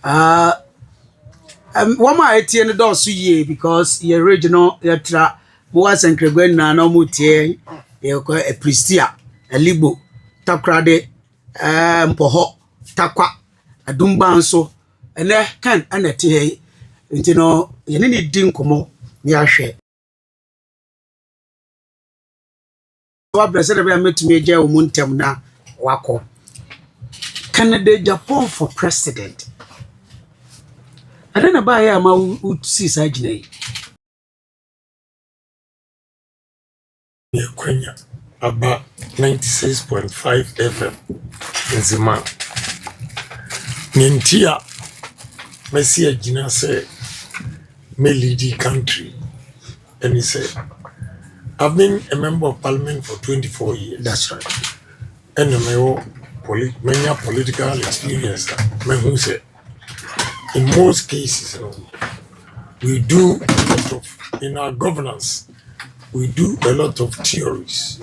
One my ATN does ye because your original yatra was and Creguen no mutie a pristia, a libo, takrade, poho, takwa, a dumbanso, and there can and a tea, and you know, you need dinkomo, yashe. What blessed I met me, Joe Muntemna, Wako. Canada, Japan for president. I don't know about here, ma would see surgery. Kenya about 96.5 FM Nzema. Nintia Messi Gina say me lead the country. And he said, I've been a member of parliament for 24 years. That's right. And many political experience. Me who say in most cases we do a lot of in our governance. We do a lot of theories.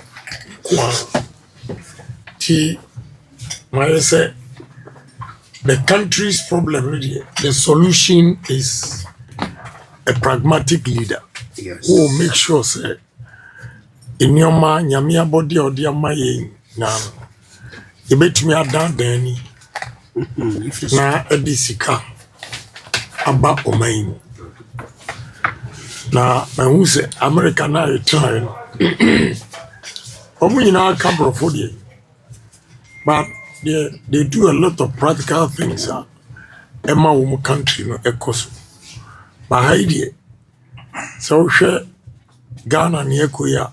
The country's problem, the solution is a pragmatic leader. Yes. Who will make sure say in your man, Yamia body or dear my now. You bet me a down Danny. Now a disika about Omain. Now, who say America now return? Only now come for you, but they do a lot of practical things. Emma, woman country no echoes. But idea, so share Ghana near Koya.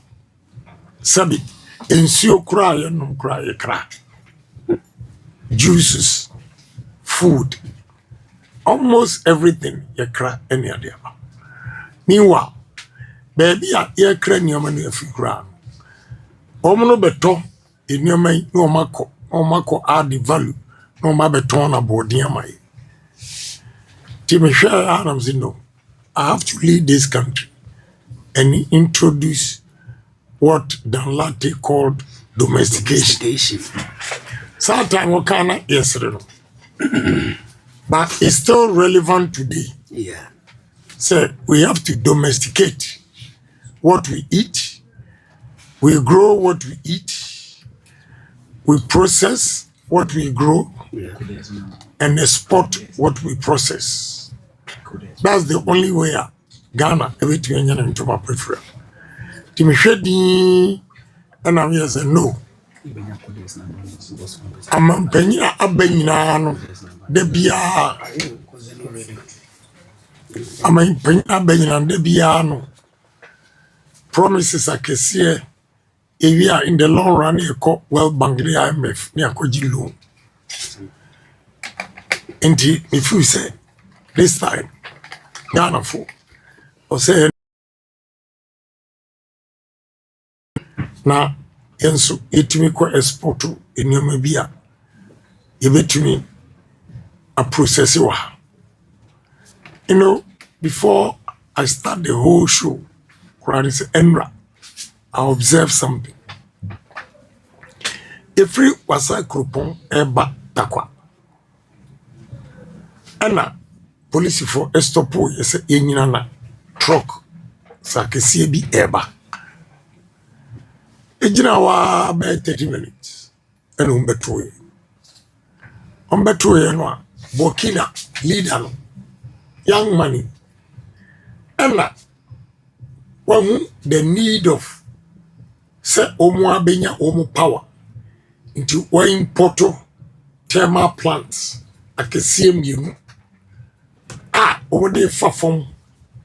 Sabi, ensure cry and no cry. Juices, food, almost everything you cry any other. Meanwhile, baby, a cranium and a figure. Omono beto, in your may no mako add the value, no ma beton aboard near my. Timothy Adams, I have to lead this country and introduce what Dan Latte called domestication. Sometimes we can't, yes, but it's still relevant today. Yeah. So we have to domesticate what we eat. We grow what we eat. We process what we grow, and export what we process. That's the only way Ghana everything into my preference. Timishedi and I'm here say no. I'm a penina abenina debia. I'm a penina benina debia. Promises I can see. If we are in the long run, you call well bank the IMF, near Koji loan. And if you say this time, Ghana for or say now, and so it me quite export to in your mabia. You bet me a process. Before I start the whole show, Kradis Enra. I observe something. Every wasa krupon eba takwa. Ana police for estopo yese enyina na truck sa kesi bi eba. Ejina wa be 30 minutes. Eno umbeto no Burkina leader no young money. Ana the need of say omo abenya omo power into oil porto thermal plants akese mienu omo dey fa from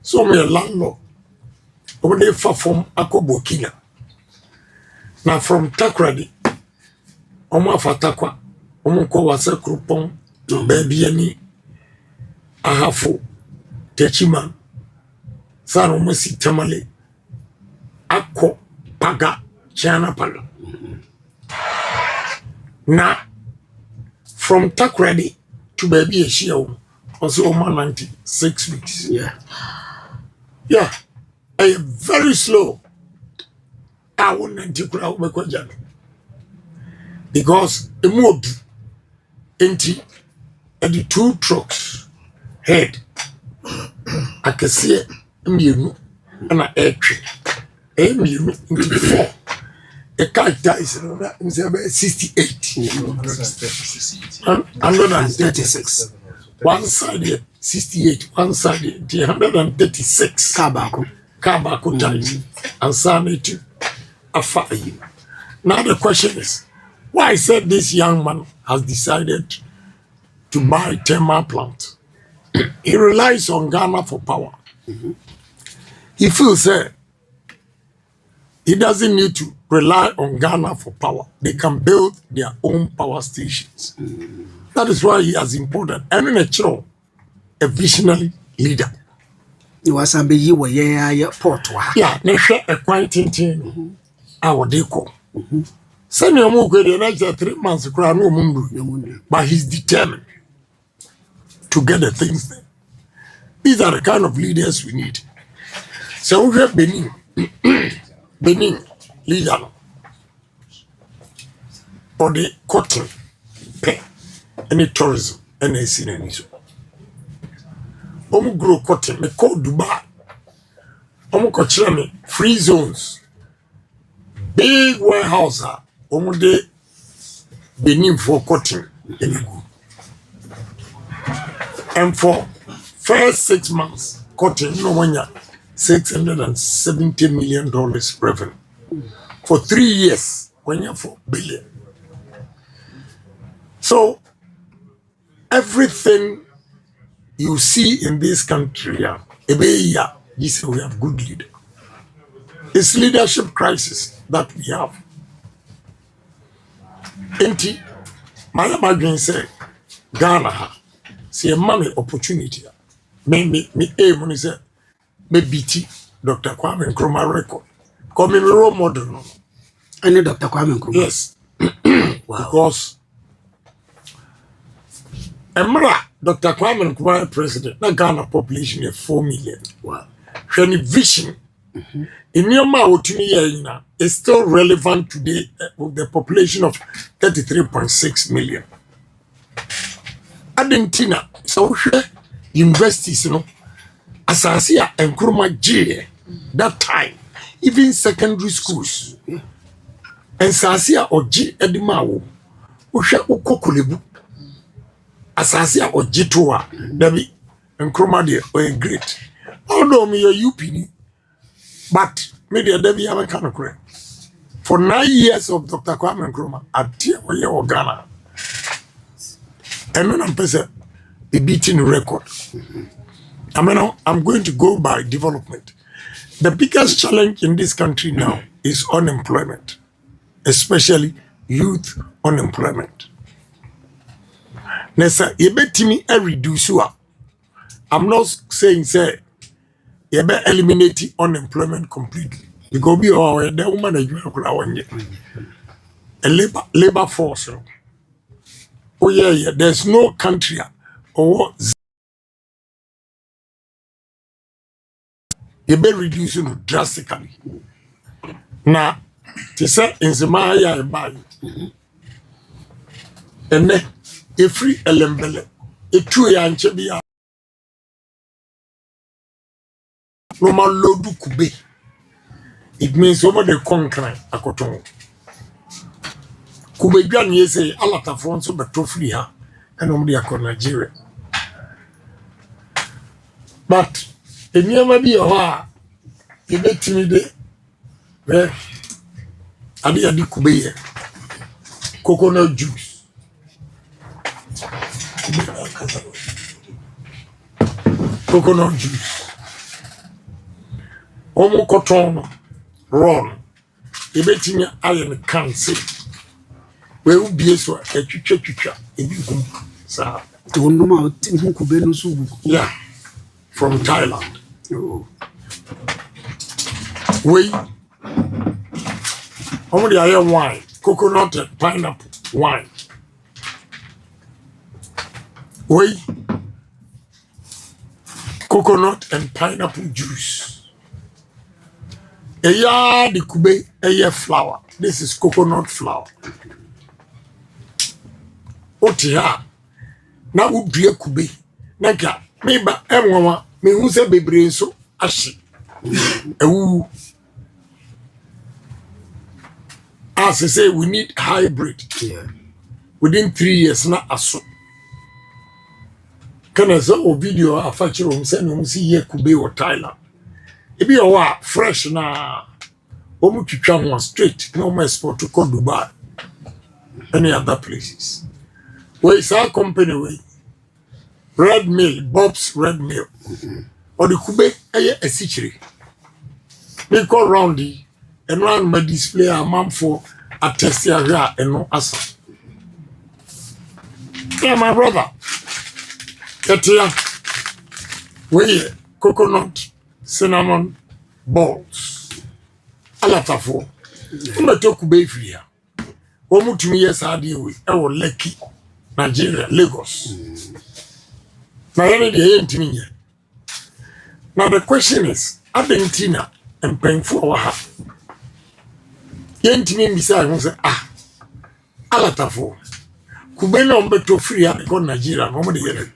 so me landlord omo dey fa from akobokina na from takradi omo afatakwa omo ko wasa krupon baby ani ahafo techima sano mo si tamale akko paga China Pala. Now, from Takrady to baby a show, also over 96 weeks. Yeah. Yeah. I very slow. I won't anti-crowd because the mood, anti and the 2 trucks head I can see mmienu na etwe mmienu into 4 a character is 68 136 one side 68 one side 136 kabako tight and sanity afa. Now the question is, why I said this young man has decided to buy thermal plant. He relies on Ghana for power. He feels he doesn't need to rely on Ghana for power. They can build their own power stations. That is why he has imported a visionary leader. He was a big port. Yeah, a quite thing. Our deco. Send your move the next 3 months, but he's determined to get the things there. These are the kind of leaders we need. So we have Benin leader for the cotton, any tourism, any synergy. Grow cotton, me call Dubai. Me free zones, big warehouse. De Benin for cotton. And for first 6 months, cotton no one $670 million revenue. For 3 years, when you're $4 billion. So everything you see in this country, we have good leader. It's leadership crisis that we have. Enti, my imagine say Ghana, see a money opportunity. Me aim is me BT Dr. Kwame Nkrumah record. Come me role model. Any Dr. Kwame Nkrumah? Yes. Wow. Because Emra Dr. Kwame Nkrumah president, na Ghana population is 4 million. Wow. When vision in Myanmar is still relevant today with the population of 33.6 million. Argentina, so universities, Asasia and Nkrumah J that time, even secondary schools. And Sasia or G Edimawo, Usha Ukokulebu, Asasia or G2, Debbie and Nkrumah were great. Although me a UPD, but maybe a Debbie American correct. For 9 years of Dr. Kwame Nkrumah at Tia Ghana. And when I'm beating record. I'm going to go by development. The biggest challenge in this country now is unemployment, especially youth unemployment. Nessa, yebetimi reduce. I'm not saying say yebe eliminate unemployment completely because we are the woman a labor force. Oh yeah, there's no country or you be reducing drastically. Now, to say Nzema ya buy, and then a free elembele, a true yanchebia, no man lodu kube. It means over the conquering a cotton. Kube Jan say alata fonso beto free ha, and only a Nigeria. But it never be a ha, you bet me there. Abi adi kube coconut juice. Coconut juice. Omo cotton run. You bet me iron can say. We will be so a chucha. Sir. Yeah. From Thailand. Oh. We only I have wine, coconut and pineapple wine. We coconut and pineapple juice. A yard kube a flour. This is coconut flour. Otia na wodua kube na ka meba enwawa me hu se bebre nso ahye ewu as I say we need hybrid within 3 years na aso kana so video afachiro mse no si ye kube o Thailand ebi o wa fresh na omu twitwa ho straight no more export to Dubai any other places where is our company way Red Mill, Bob's Red Mill. Or the Kube eye esichiri. They go round the and round my display a man for a test area and no asa. Yeah, my brother. Get here. We coconut, cinnamon balls. Alatafo. Uma to Kube free. Omu to me yes adi we. Ewo Lekki, Nigeria, Lagos. Now, now the question is, Argentina and painful our half. Yentimi beside who say, Alatafo. Kubena umbeto free at the Nigeria, nobody yet.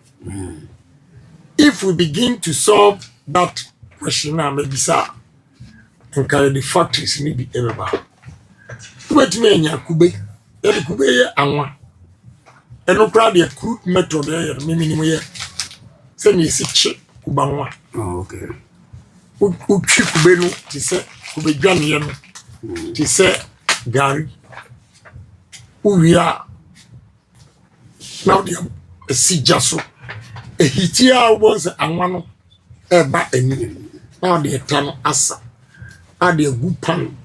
If we begin to solve that question now, maybe sir, and carry the factories maybe everybody. Wait me nya Kube, the Kube anwa. And no crowd the crude method there, minimum. Send you see kubanwa. Oh, okay. Uchi kubenu ti se kubedwane ye no. Ti se gari. Uwia. Now the si jaso. E hitia wons anwa no eba eni. Now the tano asa. A de gupan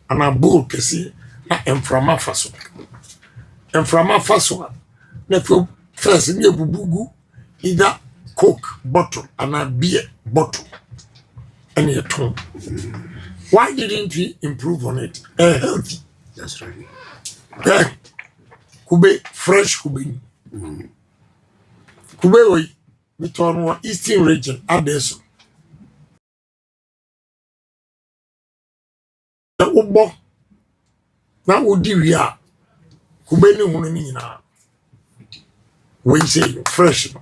ana bowl kesi na emframa faso. Emframa faso na first ni bubugu either Coke bottle and a beer bottle and a tone. Why didn't we improve on it? Healthy. That's right. Kube fresh Kube. Kube we turn one eastern region adesso. The ubo na udi we are Kube ni huni na. We say fresh.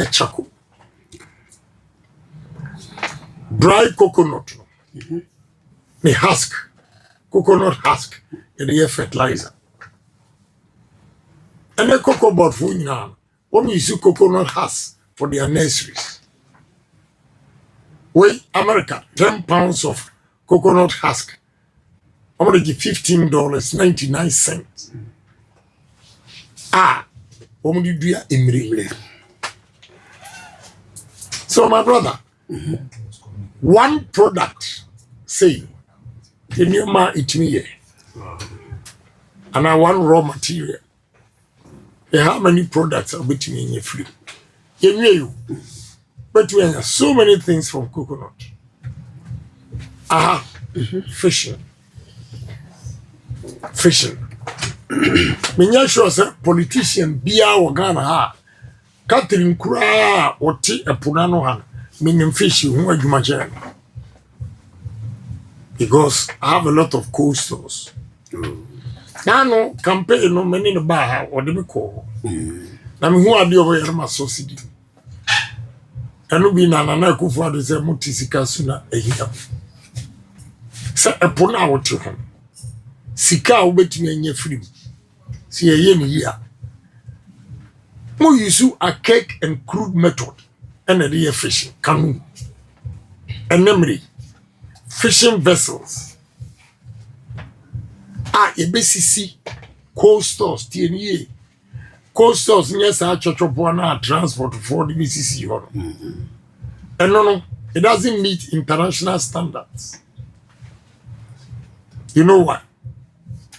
Charcoal. Dry coconut. The husk. Coconut husk. Fertilizer. And the cocoa board for now. When you use coconut husk for their nurseries. Wait, America, 10 pounds of coconut husk. I'm going to give $15.99. What do you do in So, my brother, one product, say, the new man it me, and I want raw material. How many products are between in your free? You but we have so many things from coconut. Fishing. Menya sure say politician bia wo Ghana ha. Catherine Kura oti epuna no ha. Menim fish hu adwuma che. Because I have a lot of coasters. Now no campaign no many no ba ha o de me ko. Na me hu ade o yer ma subsidy. Anu bi na na kufu ade say mutisika suna ehia. Say epuna wo te ho. Sika wo betumi anya free. See a year. Mo use a cake and crude method and a real fishing canoe. And memory fishing vessels. ABCC coasters TNE. Coasters yes our church transport for the BCC. And no, it doesn't meet international standards. You know what?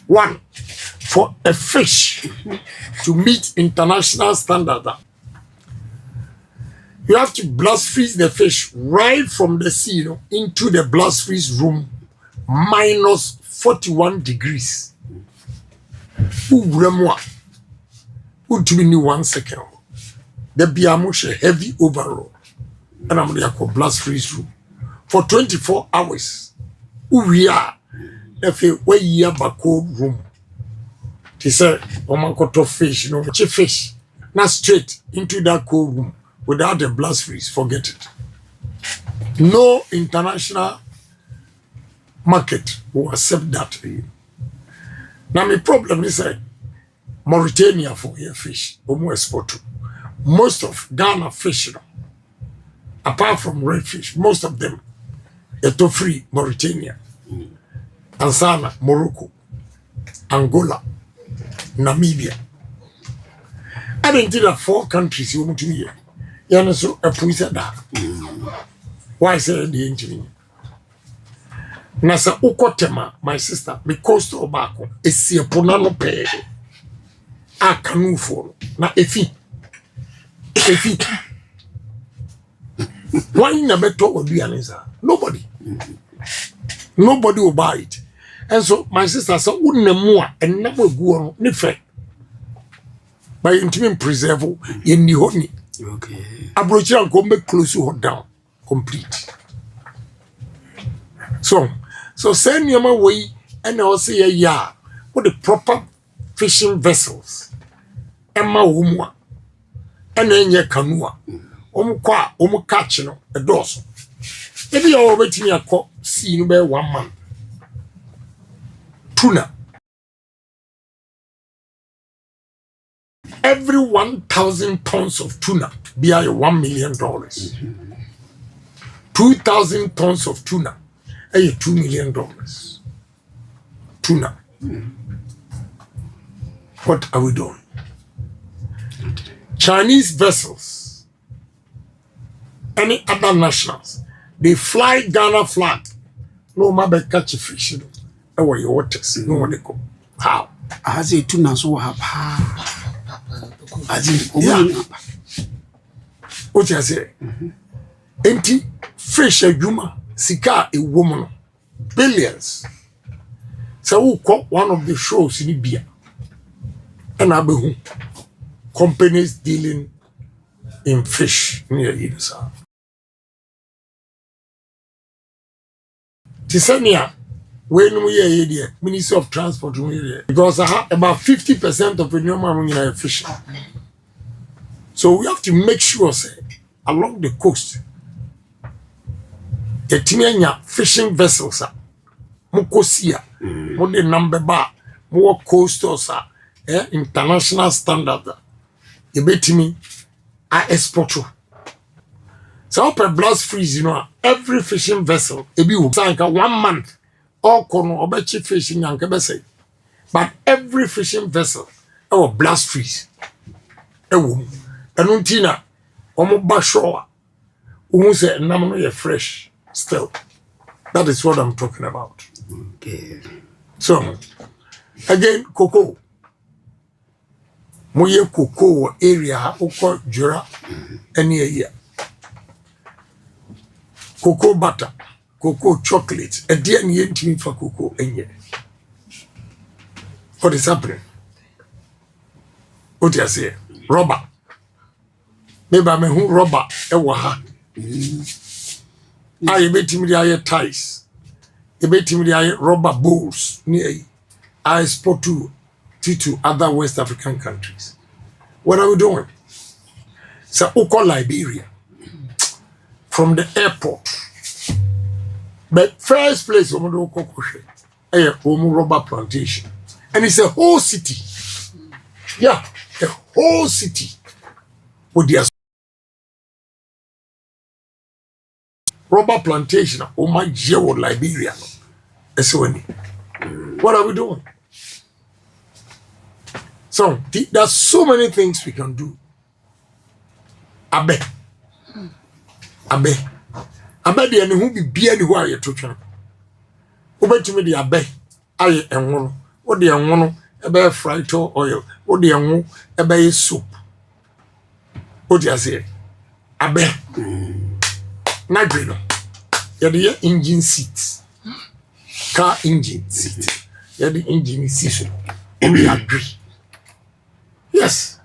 One, for a fish to meet international standard, you have to blast freeze the fish right from the sea, into the blast freeze room, minus 41 degrees. Who to be 1 second? The biamush heavy overall, and I'm going to blast freeze room for 24 hours. Who we are? If we year back cold room, they say, "Omankoto fish, chief fish, Not straight into that cold room without a blast freeze. Forget it. No international market will accept that. Now, my problem is that Mauritania for your fish, almost export to. Most of Ghana fish, apart from red fish, most of them are free Mauritania, Tanzania, Morocco, Angola, Namibia. I didn't think that 4 countries you want to hear. You know, so a push that. Why say the engineer? Nasa ukotema, my sister, because to obako, esi ponano pe. A canoe for na efi. Why never talk with Bianisa? Nobody will buy it. And so my sister said, wouldn't more and never go on ni fair. By intimate preserve in the honey. Okay. Abroach and come back close to her down. Complete. So send your way and I'll say yeah with the proper fishing vessels. Emma Umwa and then your canoe. Catch no a dozen. Maybe you're waiting a cop see by 1 month. Tuna. Every 1,000 tons of tuna be $1 million. 2,000 tons of tuna $2 million. Tuna. What are we doing? Chinese vessels, any other nationals, they fly Ghana flag. No matter catch a fish, over your waters. No one they go. How? As a tuna so have as in what you say? Empty fish a juma, sika a woman, billions. So who caught one of the shows in Libya? And Abehu. Companies dealing in fish near Idasa. Tisania, when we are here, Ministry of Transport, because I have about 50% of the new money in fishing. So we have to make sure, say, along the coast, the Timianya fishing vessels are Mukosia, what the number bar, more coastals are, international standard. Ebetimi I export to. So per blast freeze, every fishing vessel, ebi will sank 1 month, all kono obechi fishing and kebese. But every fishing vessel, our blast freeze. Enuntina, omo bashoa, say namano ye fresh still. That is what I'm talking about. Okay. So, again, cocoa. Moye cocoa area uko jura any year. Cocoa butter, cocoa chocolate, a dear nyenti for cocoa any. What is happening? What you say? Rubber. Maybe I'm who rubber ewaha. I bet him the ties. I bet him the rubber bowls near I export to other West African countries. What are we doing? So, Oko Liberia, from the airport. But first place, a rubber plantation. And it's a whole city. Yeah, a whole city with their rubber plantation. Oh my geo Liberia. What are we doing? So there's so many things we can do. Abe the any who be any who are you to me the abe aye enwono. What the enwono ebe fried oil. What the enwo ebe soup. What you say? Abe Nagino. You're engine seats. Car engine seat. You're the engine seat. We agree. Yes.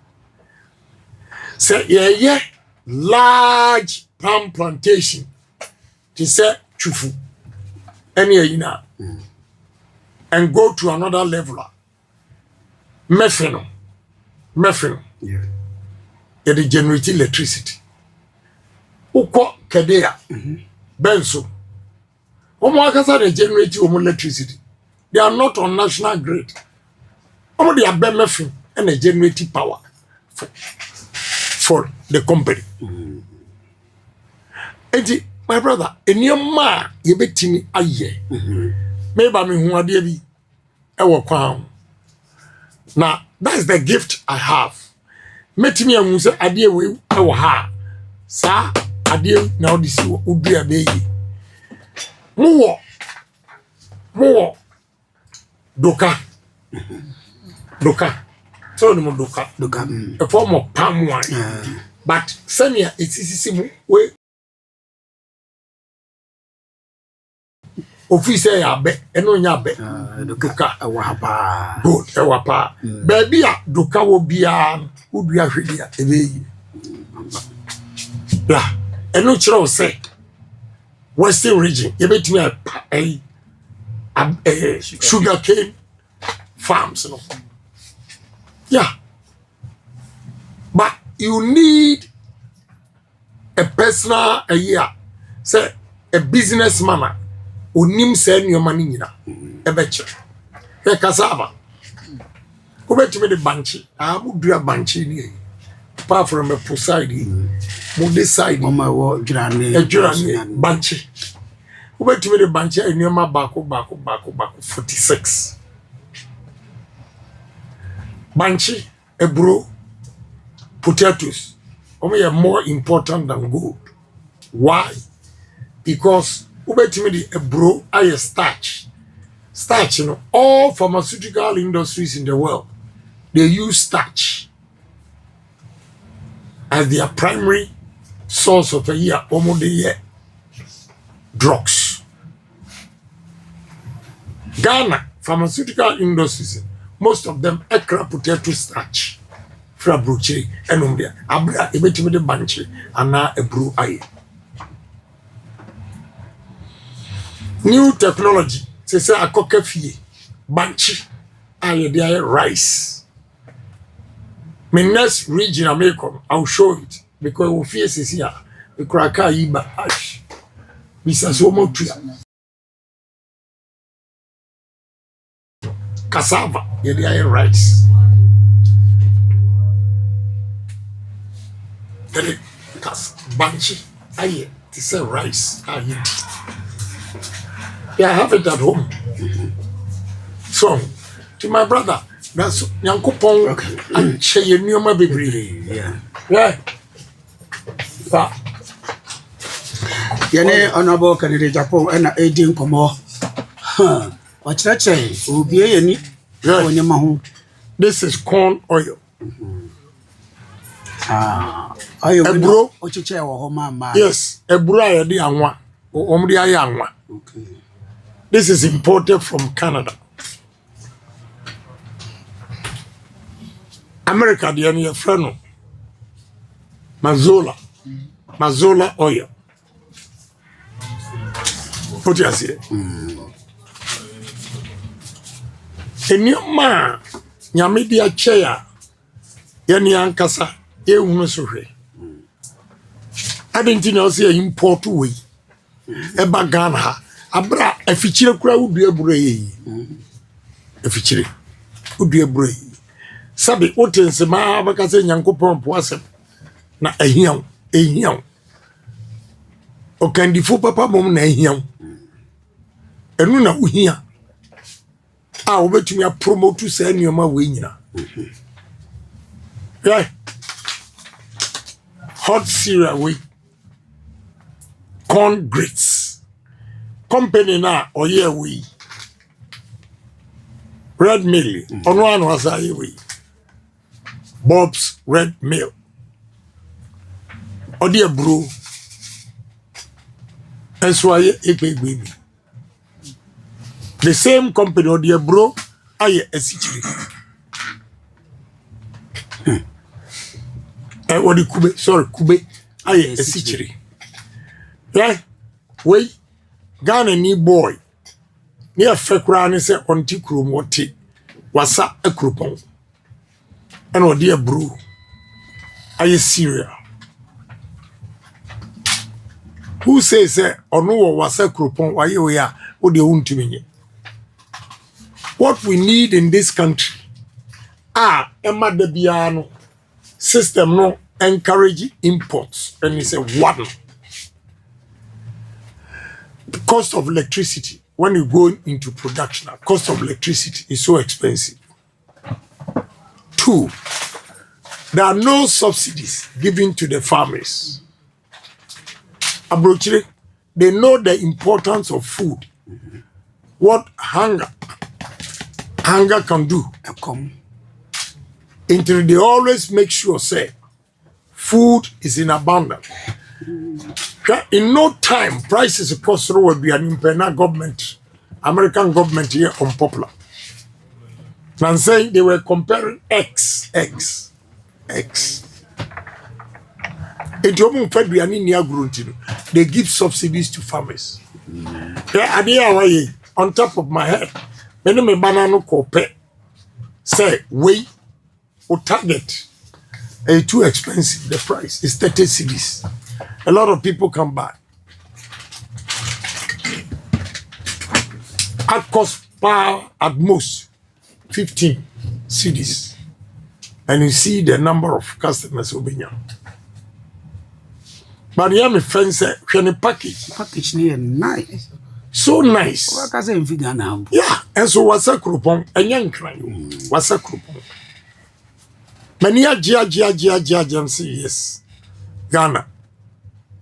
So yeah, large palm plantation. To say chufu. Any and go to another level. Methano. Yeah. they generate electricity. Uko Kedea, Benso. Omwakasa they generate electricity. They are not on national grid. They are benefiting and they generate power for the company. And my brother, in your ma, you bet me a year. Maybe I'm who are dear. Now, that's the gift I have. Met me and say, idea we our ha. Sir, idea now this would be a baby. More. Doka. So no doka. A form of palm wine. But Sanya, it's easy way. Officer ya be eno nya be doka ewapa good ewapa baby a doka wo bia udua hwedia ebeyi ya eno kire o say western region ye betimi sugar cane farms no yeah, but you need a personal say a businessman onim say nyoma ni nyina ebeche e kasaba obetime de banchi amudua banchi ni apart from a poside mo decide mama wo dwurane banchi obetime de banchi nyoma bako 46 banchi ebro potatoes are more important than gold. Why? Because ubetimi a bro aye starch, you know, all pharmaceutical industries in the world, they use starch as their primary source of drugs. Ghana pharmaceutical industries, most of them ekra potato starch fra broche enomdia abra ebetimi de banche ana ebro aye. New technology, say a cockafie, banchi, aye rice. My next region I'll show it because we face is here. The cracka iba ash. Bisa so mo tria. Cassava, yeah, rice. Then banchi, aye, this is rice, aye. Yeah, I have it at home. So, to my brother, that's Yankopong and Chey Numa Baby. Yeah. But Yane honorable Ken Agyapong and Aiding Komo. What's that say? Ubi any when your mahu. This is corn oil. A bro, what you chair or home, yes, a bro, the anwa, or omri ayanwa. Okay. This is imported from Canada. America, the only friend. Mazola oil. What you say? In your man, Yamidia chair, Yani Ankasa, Eumusuhe. I didn't know say import way. Eba Ghana. Abra efichire kura udua broi efichire udua broi sabe otensema baka se Nyankopon po asem na ehian o kandifo papa mom na ehian enu na uhia a obetumi a promote sa nneoma we nyina yeah hot cereal we corn grits company na oye we red mill ono anu asaye we Bob's red mill odi bro ensoye ekegbe the same company odi bro aye esichiri odi kube aye esichiri yeah we Ghana ni boy ni afekura ni se onti krom wote wasa akrupon ena odi abru Are you serious? Who says Onu was a crupon why you are what you want to me? What we need in this country Emma de Biano system no encourage imports and it's a one. The cost of electricity when you go into production, cost of electricity is so expensive. 2, there are no subsidies given to the farmers. Abrochire, they know the importance of food. What hunger can do. Until they always make sure say food is in abundance. In no time, prices across the will be an imperial government, American government here unpopular. And saying they were comparing X. They give subsidies to farmers. On top of my head, many me banana kope say wait or target too expensive. The price is 30 cedis. A lot of people can buy. At cost per at most 15 cedis. And you see the number of customers will be young. But yeah, my friend said, can a package near nice. So nice. Yeah, and so what's a coupon? A young crime. What's a coupon? Mania Gia say yes. Ghana.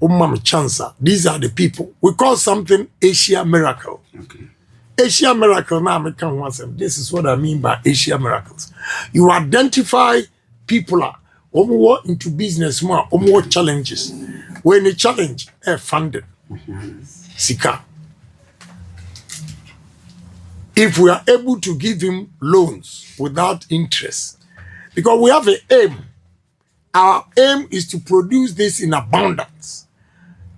Mama Chansa. These are the people. We call something Asia Miracle. Okay. Asia Miracle now I can once. This is what I mean by Asia Miracles. You identify people are more into business more challenges. When a challenge funded. Sika. If we are able to give him loans without interest, because we have an aim. Our aim is to produce this in abundance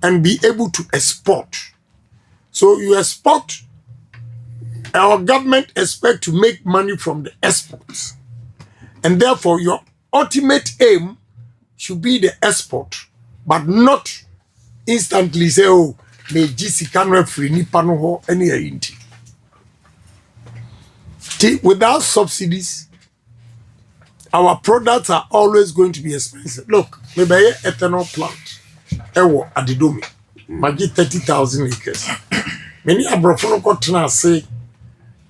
and be able to export. So you export, our government expect to make money from the exports. And therefore your ultimate aim should be the export, but not instantly say, oh, may GC can referee ni pano any inti. Without subsidies, our products are always going to be expensive. Look, maybe an ethanol plant, ewo adidomi, magi 30,000 acres. Many abrofono kotna say,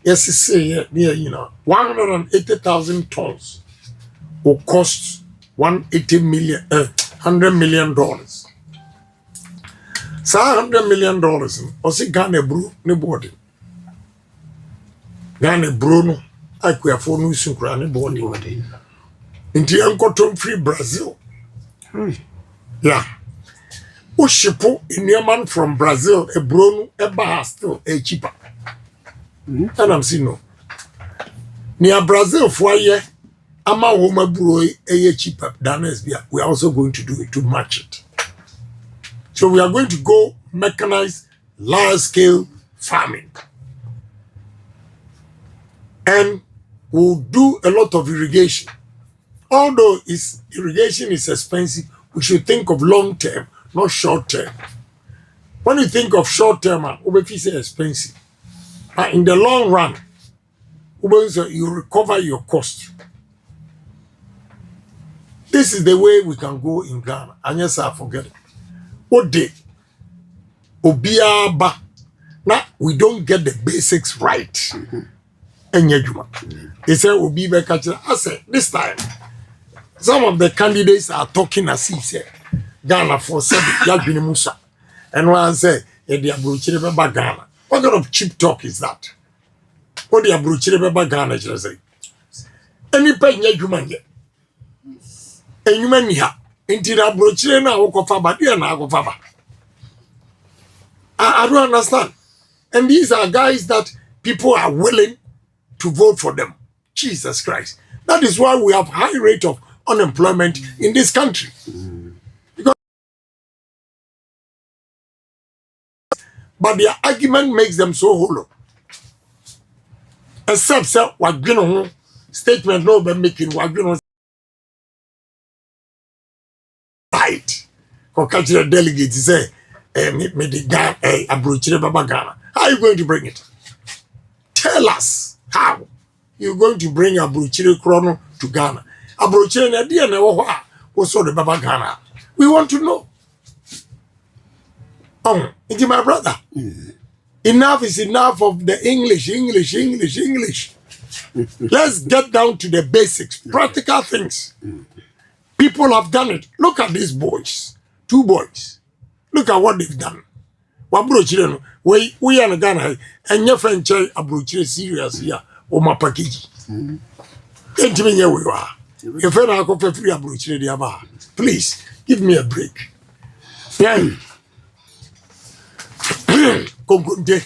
yes, say near 180,000 tons will cost $100 million. So $100 million, also Ghana brew ne body. Ghana Bruno, I queer for no sucrane body. Into Uncle free Brazil. Yeah. Ushipo in your man from Brazil, a Bruno, a bar still a cheaper. And I'm saying no. Near Brazil for a year, Ama Woma Brew a year cheaper than SBA. We are also going to do it to match it. So we are going to go mechanize large scale farming. And we'll do a lot of irrigation. Although irrigation is expensive, we should think of long term, not short term. When you think of short term, it's expensive. But in the long run, you recover your cost. This is the way we can go in Ghana. And yes, I forget it. What day? Obiaba. Now, we don't get the basics right. They say Obi Bekacha. I said this time, some of the candidates are talking as if say Ghana for 7 Musa. And one say they are Bruchireba Ghana. What kind of cheap talk is that? What they are Bruchireba Ghana just say? Any pay human yet. And you man here. Until I Bruchirena Okofaba, dear Nagofaba. I don't understand. And these are guys that people are willing to vote for them. Jesus Christ. That is why we have high rate of unemployment in this country. Because, but their argument makes them so hollow. Except what statement no be making what catch the delegate say, me the Ghana, abrochire baba Ghana. How are you going to bring it? Tell us how you're going to bring abrochire chrono to Ghana. Abrochire na dia na wo so the baba Ghana. We want to know. It's my brother. Enough is enough of the English. Let's get down to the basics, practical things. People have done it. Look at these boys. 2 boys. Look at what they've done. We are in Ghana and your friend Chay Abrochire serious here or my package. If I go for free Abrochire, please give me a break. Yeah. Konkunte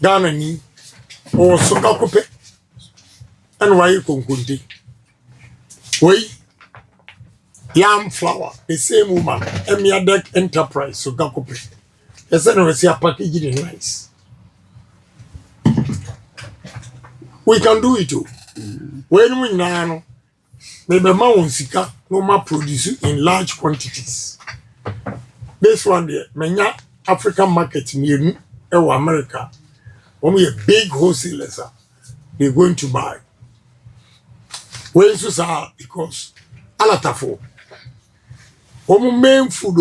Ghana ni o soga kope and why konkunte we yam flour the same woman Emiadek enterprise soga kope yes and we see a package in rice we can do it too when we now maybe ma sika no ma produce in large quantities. This one there, many African market near America. When a big wholesalers, they're going to buy. Where is are because alatafo. When main food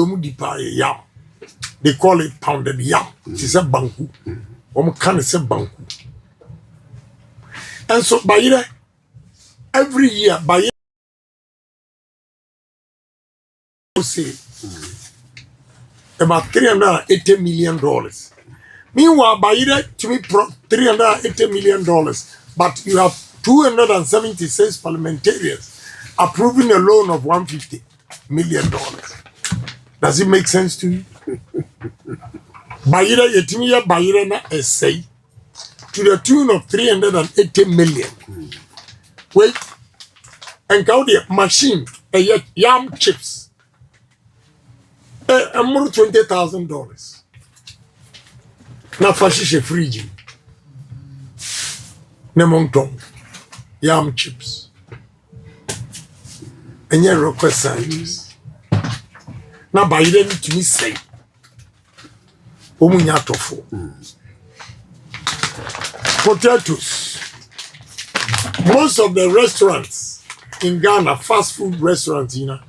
yam, they call it pounded yam. It is a banku. When can say banku. And so by every year by say. About $380 million. Meanwhile, by it to me $380 million, but you have 276 parliamentarians approving a loan of $150 million. Does it make sense to you? By it, yetimiya by it na essay to the tune of 380 million. Wait, and count the machine, yam chips. I'm more $20,000. Na fashishe fridge. Nemontong. Yam chips. And your request scientists. Now by then to me say. Omunya tofu. Potatoes. Most of the restaurants in Ghana, fast food restaurants, you know,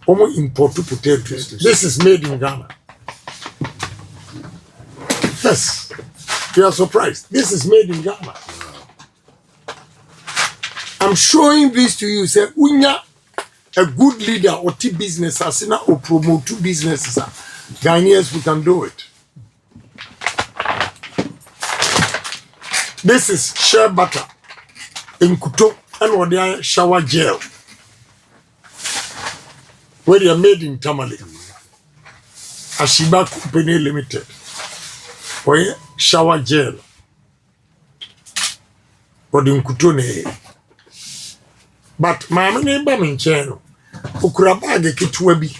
import potatoes. This is made in Ghana. Yes. You are surprised. This is made in Ghana. I'm showing this to you. Say, unya a good leader or business asina or promote 2 businesses. Ghanaians, we can do it. This is shea butter in Kuto and what they are shower gel. Where they are made in Tamale. Ashiba Company Limited. Where shower gel. But in Kutone. But my neighbor in Chino. Ukurabage kitwebi.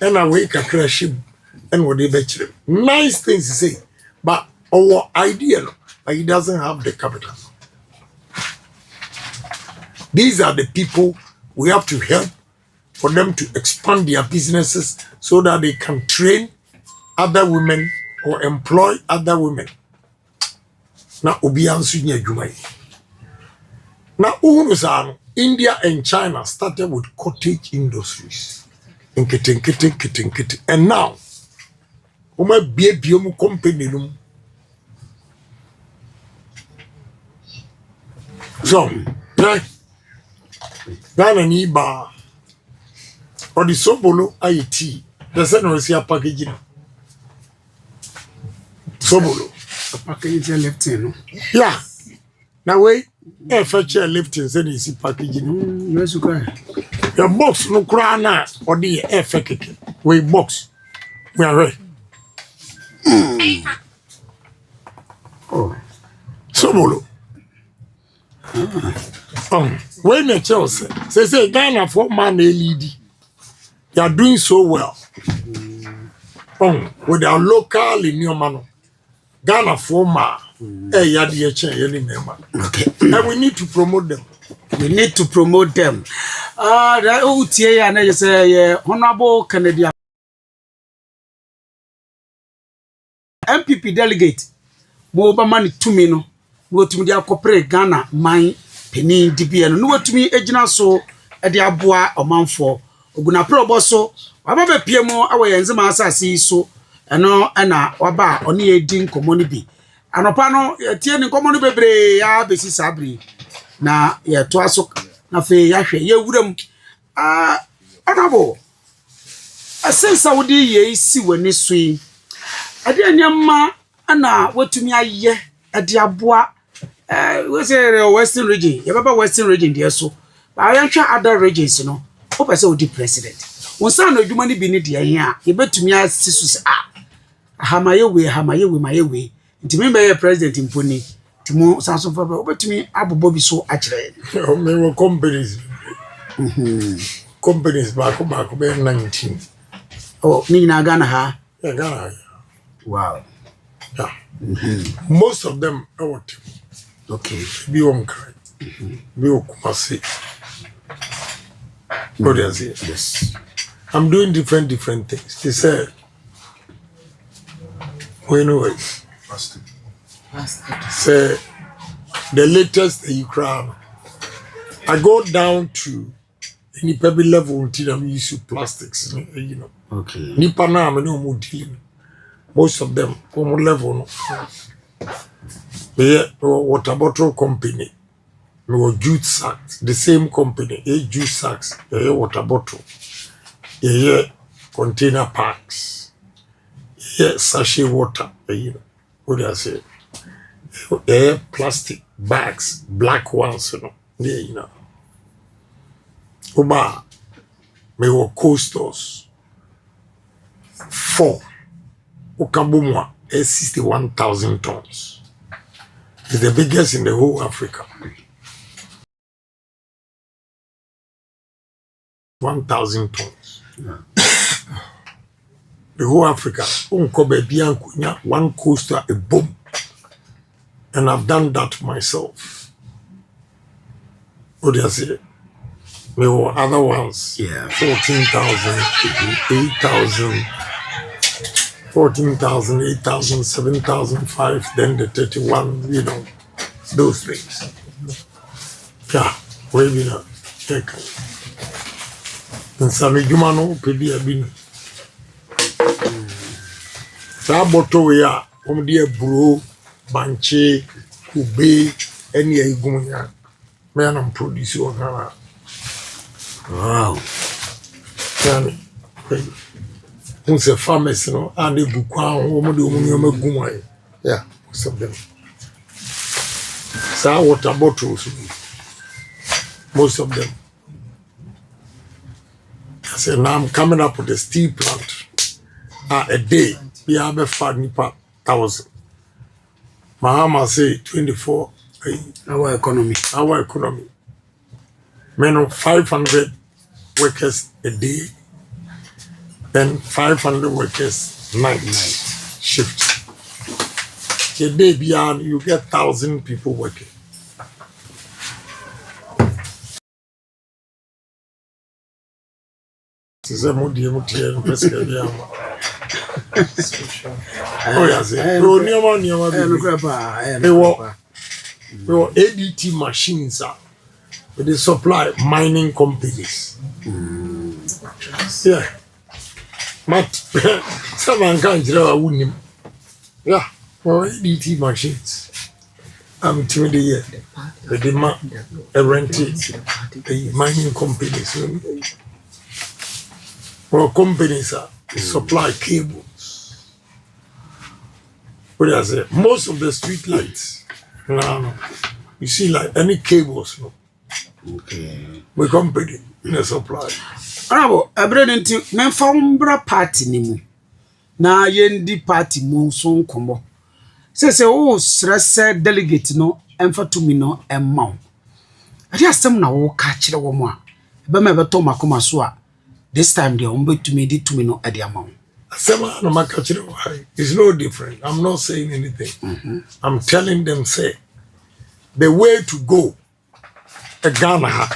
And I wake a crash him. And what they bet him. Nice things to say. But our idea, but he doesn't have the capital. These are the people we have to help for them to expand their businesses so that they can train other women or employ other women. Now, now, India and China started with cottage industries. And now, company. So, Ghana ni ba or the Sobolo IT. The same was here packaging. Sobolo. Packaging lifting. Yeah. Now wait, fetch lifting and you see packaging. Yes, okay. Your box no crana or the effect. We box. We are ready. Oh. Sobolo. When the Chelsea say Ghana for man LED, they are doing so well. With our local in your man, Ghana for ma, Okay. and we need to promote them. We need to promote them. That utie ya na say Honorable Kennedy MPP delegate mo ba man tumi no wotumi dia kopre Ghana man peni dibia no wotumi agina so e de aboa omanfo oguna pro boso waba be pie mo awe Nzema asase so eno na waba oni edi nkomo ni bi anopa no tie ni nkomo ni bebre ya besi sabri na ye to aso na fe ya hwe ye wuram anabo asensa wodi ye isi wani sui ade anyama ana watumi aye ade aboa we say western region ye baba western region dey so ba yan twa other regions no o pese odi president won san no adwuma ni bi ni dey here a ye betumi asisu hamaye we mayewe ntimi be president imponi timo sanso fa o betumi abobo bi so a kire o me wo companies companies back be 19 oh ni na Ghana ha yeah Ghana. Wow. Yeah. Most of them are what? Okay. Be on cry. Be on Kumasi. What does it? Yes. I'm doing different things. They said, when we say the latest you cry. I go down to any pebble level until I'm used to plastics, you know. Okay. Nipa na me no more dealing. Most of them come level no. Yeah, water bottle company. No juice sacks. The same company. Juice sacks. Water bottle. Container packs. Sachet water. You know what I say. Plastic bags, black ones. You know. You know. Oba. Me wo coasters. 4. Okabumwa is 61,000 tons. It's the biggest in the whole Africa. 1,000 tons. Yeah. The whole Africa. One coaster, a boom. And I've done that myself. What do you say? There were other ones. Yeah. 14,000, 8,000. 14,000, 8,000, 7,005, then the 31, you know, those things. Yeah, where we know. And some Jumano, Pedi Abin. Saboto, we are, dear Bro, Banche, Ube, any Gunya. Man, I'm producer. Wow. Who's a farmers, you know, and the Bukwan, yeah, most of them. So, water bottles, most of them. I said, now I'm coming up with a steel plant. A day, we have a 5,000. Mahama say 24. Our economy. Men 500 workers a day. Then 500 workers night shift. A day beyond, you get 1,000 people working. ADT machines they supply mining companies. Yeah. But someone can't draw a yeah, for ADT machines. I'm 20 years. The demand rented the mining companies. Well, companies supply cables. What do I say? Most of the street lights, you see, like any cables, Okay. we company in the supply. Arabo, abrede nti memfa umbra party ni mu. Na yendi party mu so nkomo. Se o srese delegate no emfa tumi no emma. Ade asem na wo ka kire wo mu a. Be me beto makoma so a. This time they tumi di tumi no ade ama. Asema na maka kire wo hai. It's no different. I'm not saying anything. I'm telling them say the way to go Ghana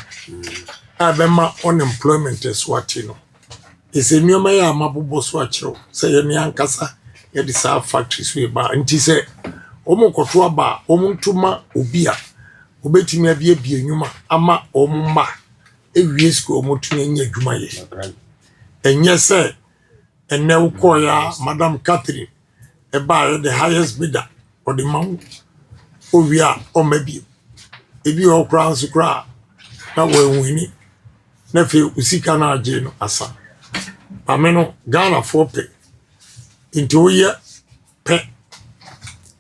abema unemployment is what you know. It's a new maya mabubo swatcho. Say any ankasa ya disa factories we ba. Nti say omo kotoa ba omo ntuma obia obetumi abie bie nyuma ama omo ma ewie school omo tumi nya adwuma ye. Enye say enne ukoya Madam Catherine eba the highest bidder for the man ovia o mabi ebi o kra nso kra na we wini na fe usika na age no asa ameno Ghana for pay into ye pe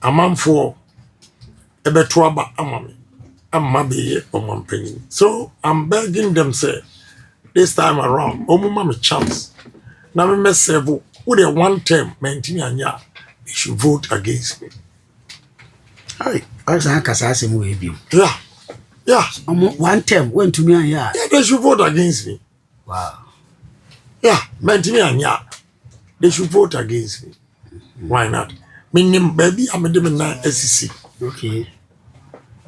amanfo ebeto aba amame amma be omampanyin. So I'm begging them say this time around omuma me chance na me mesevo with a one term maintain anya they should vote against me. Hey, I say kasase mu ebi. Yeah. One term went to me and Yeah, they should vote against me. Wow. Yeah, maintain anya they should vote against me. Why not? Minim baby I'm a na SEC. Okay.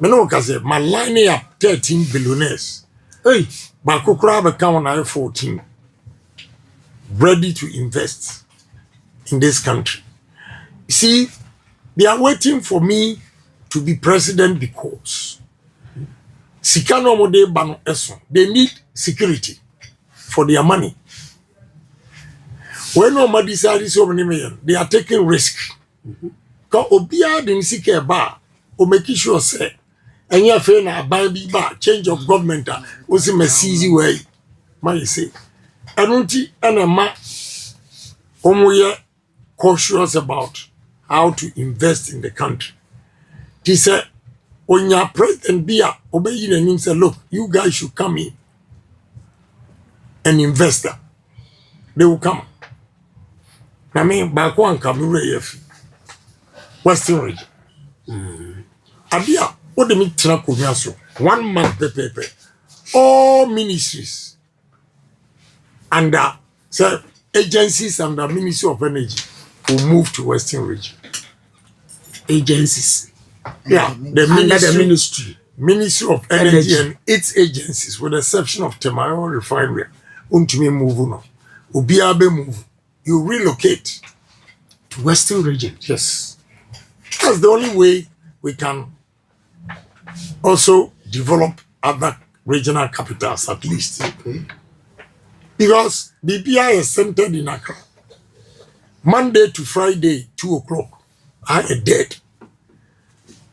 Me no kaze my line up 13 billionaires. Hey, Bakukura become now 14 ready to invest in this country. You see, they are waiting for me to be president because Sikano Mode Bano Eson, they need security for their money. When nobody decides so many million, they are taking risk. Because Obia didn't seek a bar or make sure say, and your friend a buy bar change of government was in a easy way. My say, I don't see any ma cautious about how to invest in the country. He said, when your president be obeying and him say, look, you guys should come in and invest. They will come. I mean, back one come Western region. Abia, what the mean so 1 month paper. All ministries under agencies under Ministry of Energy will move to Western region. Agencies. Yeah, the Ministry of Energy and its agencies, with the exception of Temayo Refinery, untumi move no. Ubiabe move. You relocate to Western region. Yes. That's the only way we can also develop other regional capitals at least. Okay. Because BPI is centered in Accra. Monday to Friday, 2 o'clock, I am dead.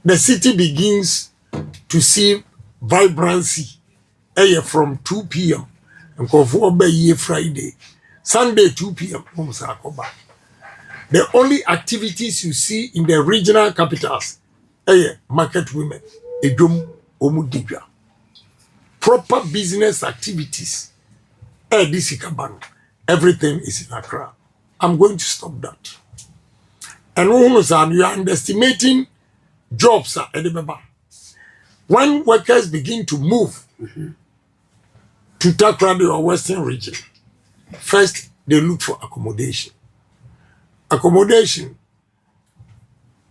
The city begins to see vibrancy from 2 p.m. and go for Friday. Sunday, 2 p.m. The only activities you see in the regional capitals market women, proper business activities. Everything is in Accra. I'm going to stop that. And you are underestimating jobs. When workers begin to move to Takrady or Western region, first they look for accommodation. Accommodation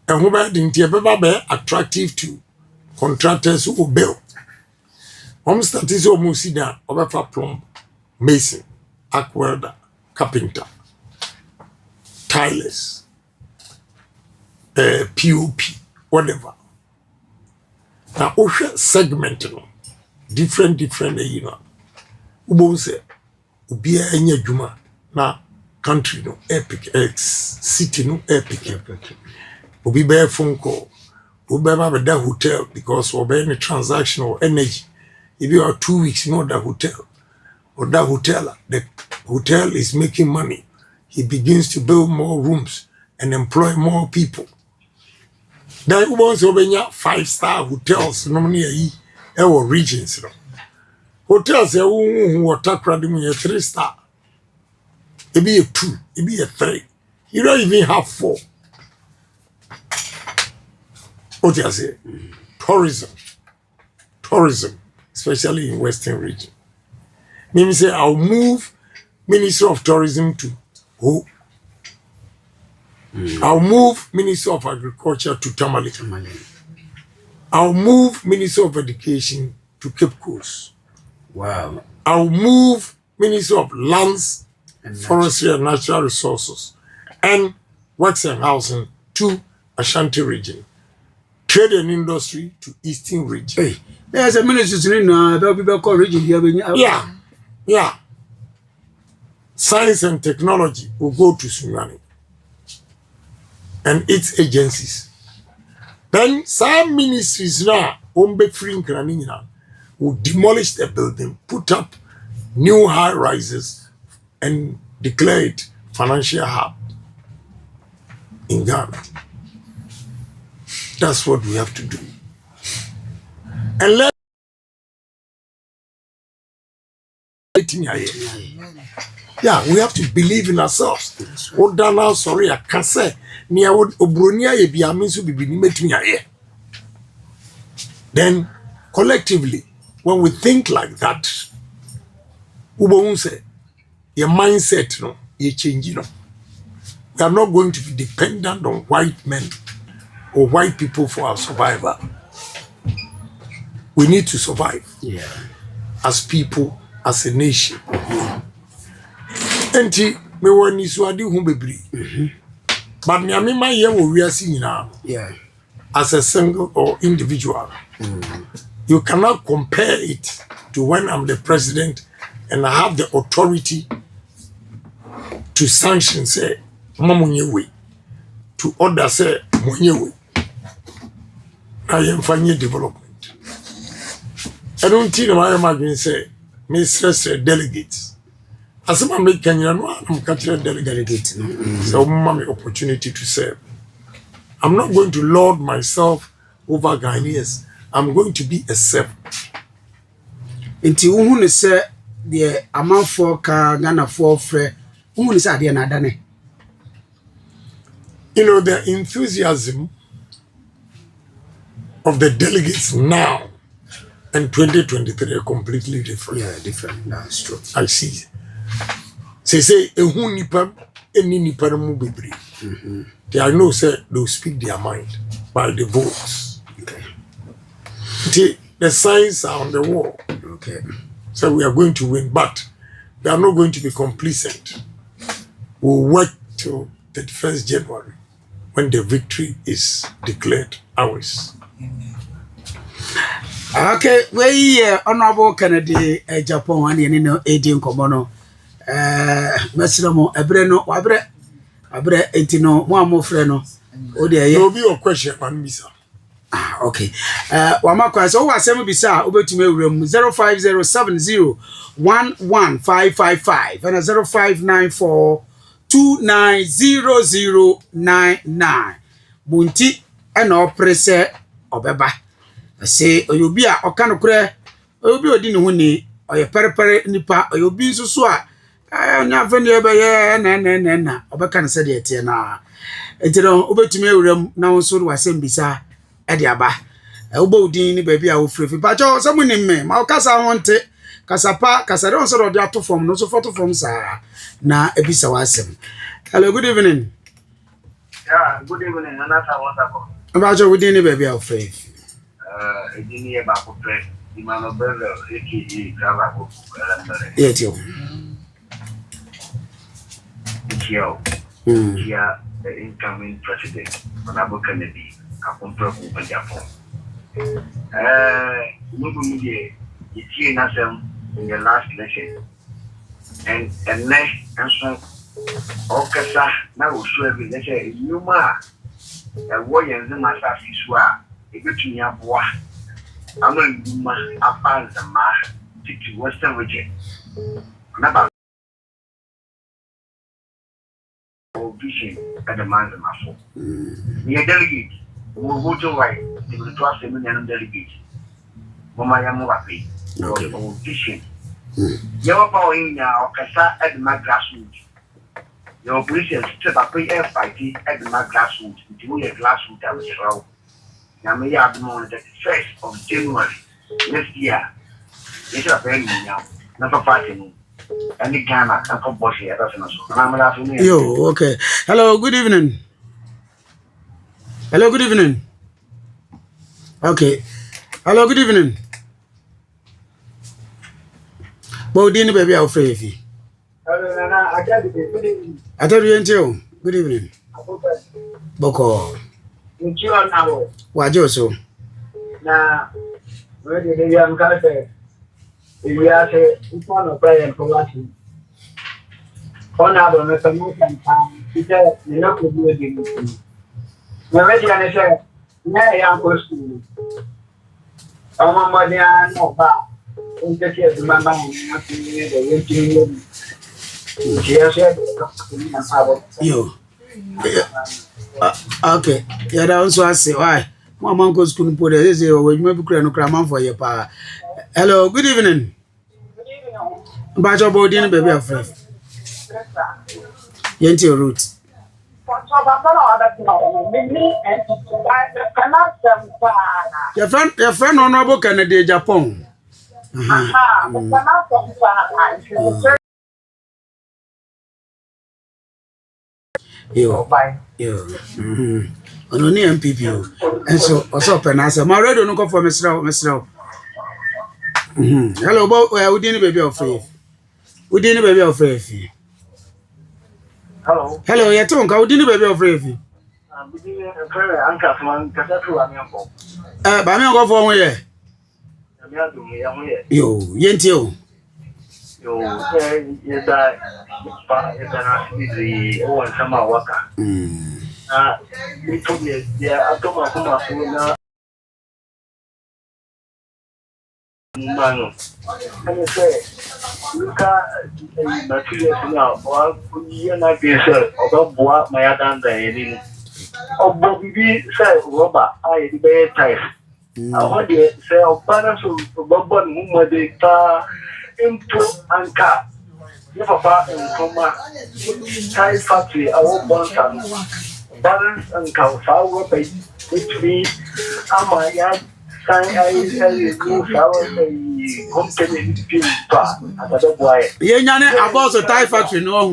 and attractive to contractors who will build. Home starters who move down over plumb, mason, arc welder, carpenter, tilers, POP, whatever. Now, ocean segment, different, you know. Ubo say, ubia enye juma na country no epic, city no epic. Ubi be phone call, ubi be that hotel because ubi any transaction or energy. If you are 2 weeks, not that hotel. Or that hotel, the hotel is making money. He begins to build more rooms and employ more people. Then you want to open 5-star hotels, normally our regions. Hotels who are Takrady 3-star. It be a 2, it be a 3. You don't even have 4. What do you say? Tourism, especially in Western region. Maybe say I'll move Ministry of Tourism to who? I'll move Ministry of Agriculture to Tamale. I'll move Ministry of Education to Cape Coast. Wow. I'll move Ministry of Lands, Forestry and Natural Resources, and Works and Housing to Ashanti region. Trade and Industry to Eastern region. Hey, there's a ministry in the region here. Yeah. Science and Technology will go to Sunyani and its agencies. Then some ministries now, will demolish the building, put up new high rises, and declare it financial hub in Ghana. That's what we have to do. And let yeah, we have to believe in ourselves. Sorry, I can't say. Then collectively, when we think like that, your mindset, you change, We are not going to be dependent on white men or white people for our survival. We need to survive as people, as a nation. Enti me woni so ade hu bebre. But me amema ye wo wiase nyina. As a single or individual. You cannot compare it to when I'm the president and I have the authority to sanction say mamunye we, to order say munye we. I am finding development. I don't think I imagine say me stress delegates. As I'm making I'm catching delegate. So I'm opportunity to serve. I'm not going to lord myself over Ghanaians. I'm going to be a servant. Inti uhunu se the amanfo ka Ghana for frɛ uhunu se ade na adane. The enthusiasm of the delegates now and 2023 are completely different. Yeah, different. That's true. I see. Say ehun nipa eni nipa mu bebre. They know say they'll speak their mind by the votes. Okay. The signs are on the wall. Okay. So we are going to win, but we are not going to be complacent. We'll work till 31st January when the victory is declared ours. Okay, we Honorable Kennedy Agyapong and you Adin Komono. Mesramo ebre etino mo amofre o de ye. No be your question man bisa. Okay. Wama kwa so wasem bisa obetumi ewrem 05070115555 and 0594290099. Bunti ena oprese obeba. Say oyobi a oka nokre oyobi odi ne ho ni oye perepere nipa oyobi nsusu a nya fani ebeye na obeka ne se de tie na entino obetumi ewrem na wonso wasem bisa e de aba ubo udin ni baby a wo frefi pacho so munim me ma okasa honte kasapa kasare on so do ato form no so photo form sa na ebisa wasem. Hello, good evening. Yeah, good evening. Anata wonderful. Pacho udin ni baby a wo frefi engineer ba ko pre imano belo eki grava ko yetio here the incoming president Hon Ken Agyapong. It's nasem in the last election and so okasa na osu ebi na say nyuma wo Nzema sasiswa ebetunya boa ama nyuma apanzama titi western region na ba vision at the man's muscle. We are delegate. We will go to right. They will trust a million delegate. Mama Yamuapi. Our vision. Your power in now, Kasa at my grassroots. Your position stood up air fighting at my grassroots. Into a grassroots I was wrong. Now may have known that the 1st of January next year. It's a very now. Number 5. And the Ghana and come boss here. Yo, okay. Hello, good evening. Hello, good evening. Okay. Hello, good evening. Bodini baby of Frevi. I tell you, Angel. Good evening. Boko. Wajoso. Now, where did the young character? We are one of prayer and collection. Honorable Mr. Motion, he said, you know, could do it. Already, I said, nay, I'm going to. I'm on no bar. In the case of my mind, you. Okay. Yeah, that also I say why. My uncle's couldn't put it easy or when you maybe no cram for your pa. Hello, good evening. But your body and baby of friend. Yent your route. Your friend Honorable Ken Agyapong. Yo. Only MPP. And so also penance. My radio no go for Mr. Hello, but we didn't baby of faith. We didn't baby of faith. Hello. Hello, you don't go didn't baby of faith. But me go for one year. Yo, yentio. Yo, you die. Oh, and some worker. We told you, yeah, I told my phone. Man, and you say, you can't materials now, or you're not being said, or what my other day. Oh, Bobby said, Robert, I debate type. I want to say, oh, balance of Bob, whom they tar into and car. Never far in coma, tie factory, I won't want balance and cow, sour pay, which means, am I yard? Yenane about the Thai factory no.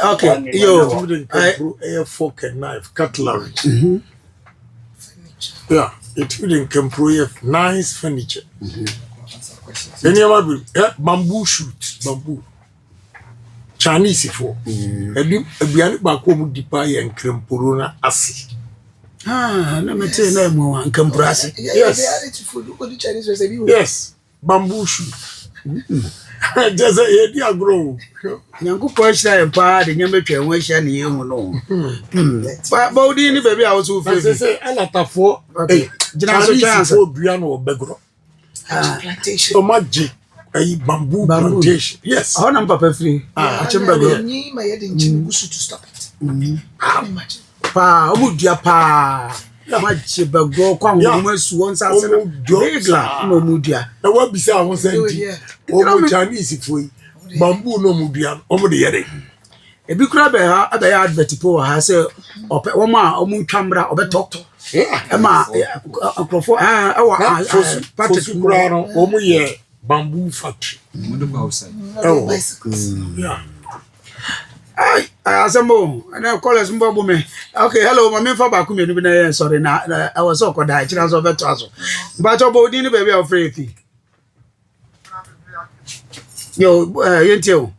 Okay, yo, a fork and knife, cutlery. Yeah, it wouldn't improve nice furniture. Any bamboo shoot, bamboo. Chinese for. A bian back home deepay and crempuruna assi. Let me tell you more and compress. Yes, bamboo shoot. Just a dear grow. Yanku question and part and you make your wish and you know. But Bodini baby, I was so say, I let her for a chance for Briano Begro. So much bamboo plantation. Yes. How number free? I remember my head in Chimusu to stop it. Pa, Mudia pa. Much go come almost once as a regla, no Mudia. Now, what beside I was saying, oh, Chinese if we bamboo no Mudia, over the heading. A big crab, I advert has a Oma, or Moon Cambra, or talk. Emma, Patrick Brown, Omo bamboo factory. Oh, yeah. I assemble and I'll call us Mbobume. Okay, hello, my main for Bakumi. Sorry, now I was so called. I chance of a tossle. But your body, baby, of free. Yo, Yentio.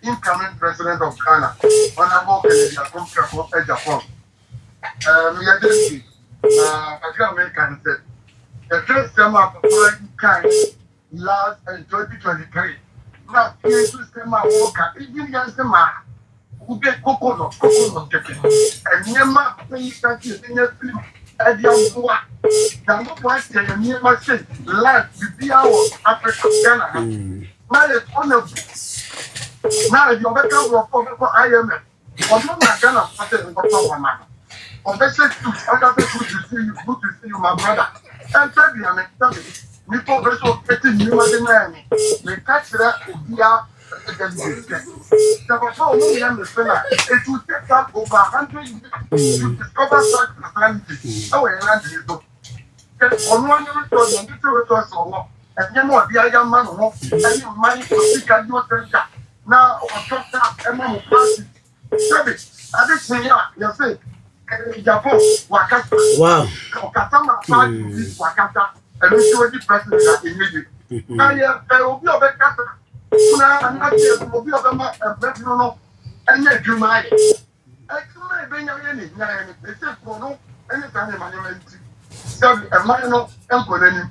Incoming president of Ghana, Honorable Ken Agyapong. American said the first time of foreign kind last in 2023. Now, here's the same worker, even against the man who get cocoa, and Nema pay countries in your film at the work. Now, no one say, and Nema say, life with the hour Africa Ghana. Now, it's on a now, you're better for IMF. Or not my Ghana, I on the set to other people to see you, good to see you, my brother. And tell me, tell me, before also getting you as a man, we catch that idea against this. The before we have the fella, it will take up over 100 years to discover such personality. Oh, and that's it. On one return, and this return, so and you know, the young man, and you money to speak at your center. Now, or talk that, and one party. Service, I just say, you say, Japan, Wakata. Wow. Okatama party, Wakata, and we show the president immediately. Now, there will be a better. Now, I'm not here, will be a better, no, and yet you might. I can't bring any, they say, no, anytime I'm Seven, a minor, and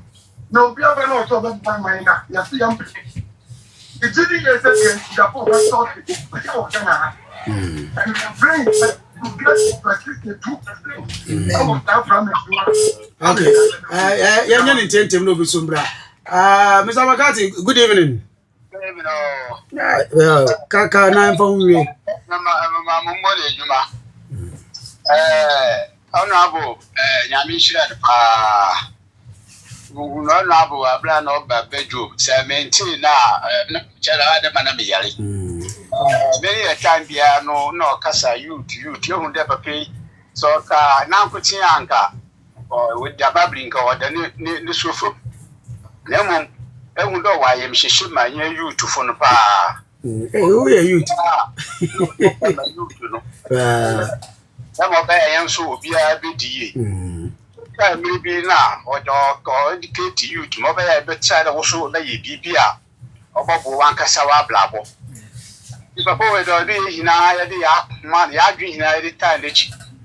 no, we have an auto by my neck. You see, I'm it's really a second, Japan, I thought it. And the brain to get persistent 2%. I want that from it. Okay. Young intent no be sombra. Mr. Makati, good evening. Good evening. Well, Kaka nine from we. Honorable, Yamishra, Honorable, Abran of Bedroom, 17 now, Chala Manamiyali. Many a time, no, Casa, you who never pay. So, now put your anchor with the babbling or the sofa. Lemon, I won't know why I'm shishing my you to phone a bar. Who are you? Some of I am so be a BD. Maybe now, or indicate to you to mobile bedside also lay BPR or one Casawa blabbo. If a boy or be in a man, the agree in a time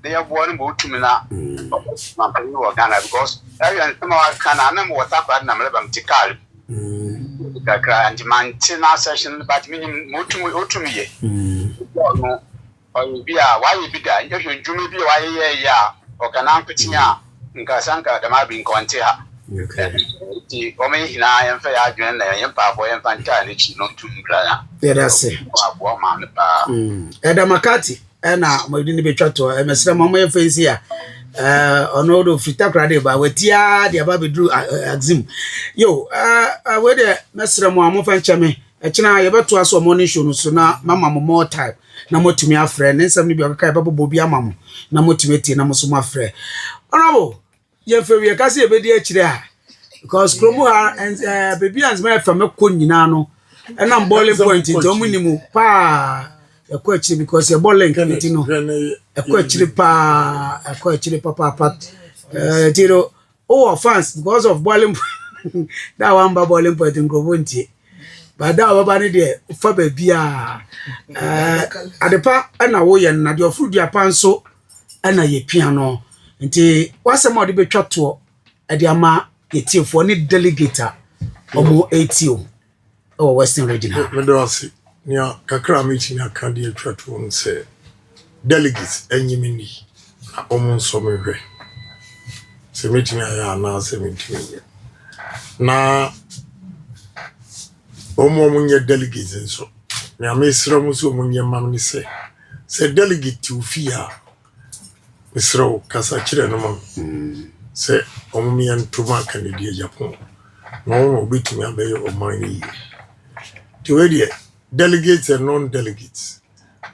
they are born both to me now. Because every some of Canana was up at Namalabam Tikal. And maintain session, but meaning more to me. Or be a why you be there, you can be why or can I put in Casanka, the Mabin Contea. The woman in I am fair, and I am Papa and Fantastic, not to Brother. Yeah, that's it. Edda Makati, and now my didn't be chat to and Mr. Mamma face here. On all of Fritakrade, but with Tia, the Ababi drew Axim. Yo, where the Mr. Mamma Chame, a China, you better to us morning show, so now Mamma more time. Na mo tumi afre ne nsam ni bi okaka babo bobi amamo na mo tumi tie na mo so mo afre honorable ye fe wi ka se e bedi akire a because kromo ha baby ans me fa me ko nyina no e na boiling point to mu ni mu pa e ko akire because e boiling kiti no e ko akire pa e ko akire papa tiro oh fans because of boiling that one ba boiling point nkrobo ntie but that baba ne de fa ba bia adepa na wo ye na de ofru dua panso na ye piano nti wasem ode betwa to e de ama ye tiefo ne delegator omo ATO o Western Regional me do ase nya kakra meeting aka de atwa to on say delegates enyimini na omo nso mehwe se meeting aya na se meeting na omo munye delegates nso na mesra muso munye mamni se delegate ufia mesra kasa kire no mam se omo mi antuma kanidi Japan no obitumi abaye omani ti we de delegates and non-delegates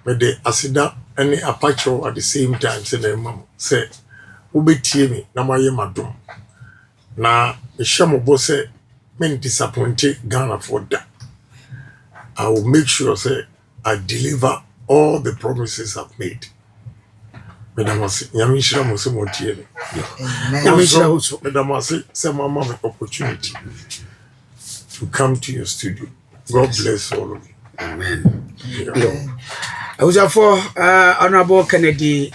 but the asida any apacho at the same time say na mam se obetie mi na maye madom na ehyamobo se men disappoint Ghana for that. I will make sure say I deliver all the promises I've made. Madam Asi, Yamishra Mosemotiere. Yamishra also, Madam Asi, say mama an opportunity to come to your studio. God bless all of you. Amen. I was for Honorable Kennedy.